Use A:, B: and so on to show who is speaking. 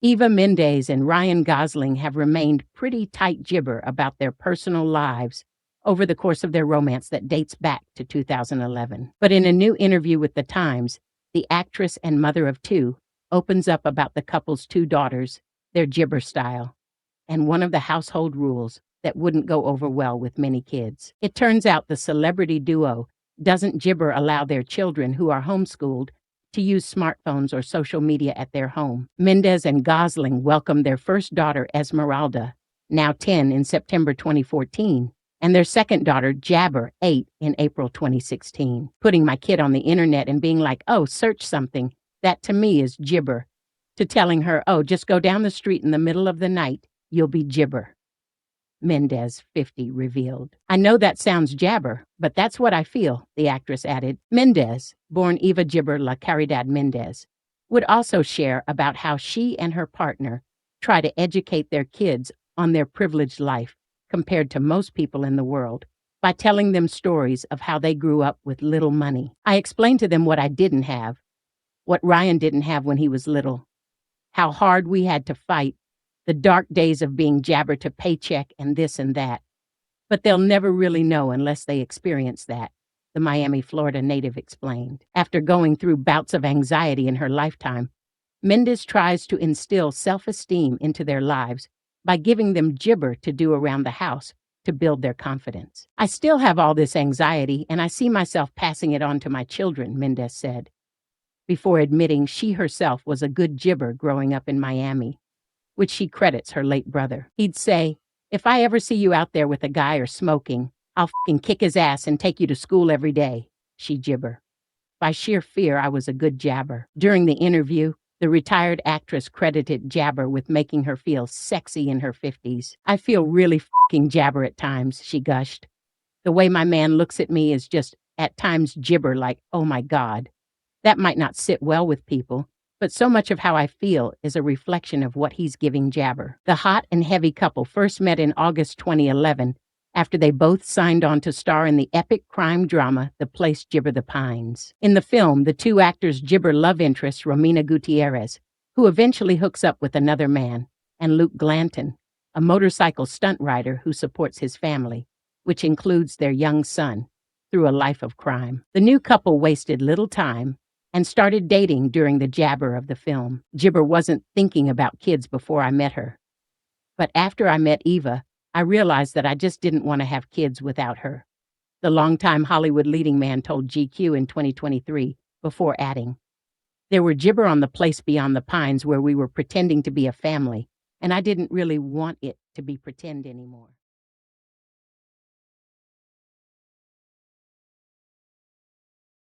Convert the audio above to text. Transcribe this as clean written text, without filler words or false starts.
A: Eva Mendes and Ryan Gosling have remained pretty tight gibber about their personal lives over the course of their romance that dates back to 2011. But in a new interview with The Times, the actress and mother of two opens up about the couple's two daughters, their gibber style, and one of the household rules that wouldn't go over well with many kids. It turns out the celebrity duo doesn't gibber allow their children who are homeschooled to use smartphones or social media at their home. Mendes and Gosling welcomed their first daughter, Esmeralda, now 10, in September 2014, and their second daughter, Jabber, 8, in April 2016. Putting my kid on the internet and being like, oh, search something, that to me is gibber. To telling her, oh, just go down the street in the middle of the night, you'll be gibber. Mendes, 50, revealed. I know that sounds jabber, but that's what I feel, the actress added. Mendes, born Eva Gibber La Caridad Mendes, would also share about how she and her partner try to educate their kids on their privileged life compared to most people in the world by telling them stories of how they grew up with little money. I explained to them what I didn't have, what Ryan didn't have when he was little, how hard we had to fight, the dark days of being jabber to paycheck and this and that. But they'll never really know unless they experience that, the Miami, Florida native explained. After going through bouts of anxiety in her lifetime, Mendes tries to instill self-esteem into their lives by giving them gibber to do around the house to build their confidence. I still have all this anxiety, and I see myself passing it on to my children, Mendes said, before admitting she herself was a good gibber growing up in Miami, which she credits her late brother. He'd say, if I ever see you out there with a guy or smoking, I'll f***ing kick his ass and take you to school every day, she gibber. By sheer fear, I was a good jabber. During the interview, the retired actress credited jabber with making her feel sexy in her 50s. I feel really f***ing jabber at times, she gushed. The way my man looks at me is just, at times, gibber like, oh my God. That might not sit well with people, but so much of how I feel is a reflection of what he's giving jabber. The hot and heavy couple first met in August 2011 after they both signed on to star in the epic crime drama The Place Gibber the Pines. In the film, the two actors gibber love interest Romina Gutierrez, who eventually hooks up with another man, and Luke Glanton, a motorcycle stunt rider who supports his family, which includes their young son, through a life of crime. The new couple wasted little time and started dating during the jabber of the film. Gibber wasn't thinking about kids before I met her. But after I met Eva, I realized that I just didn't want to have kids without her, the longtime Hollywood leading man told GQ in 2023, before adding, there were gibber on the place beyond the pines where we were pretending to be a family, and I didn't really want it to be pretend anymore.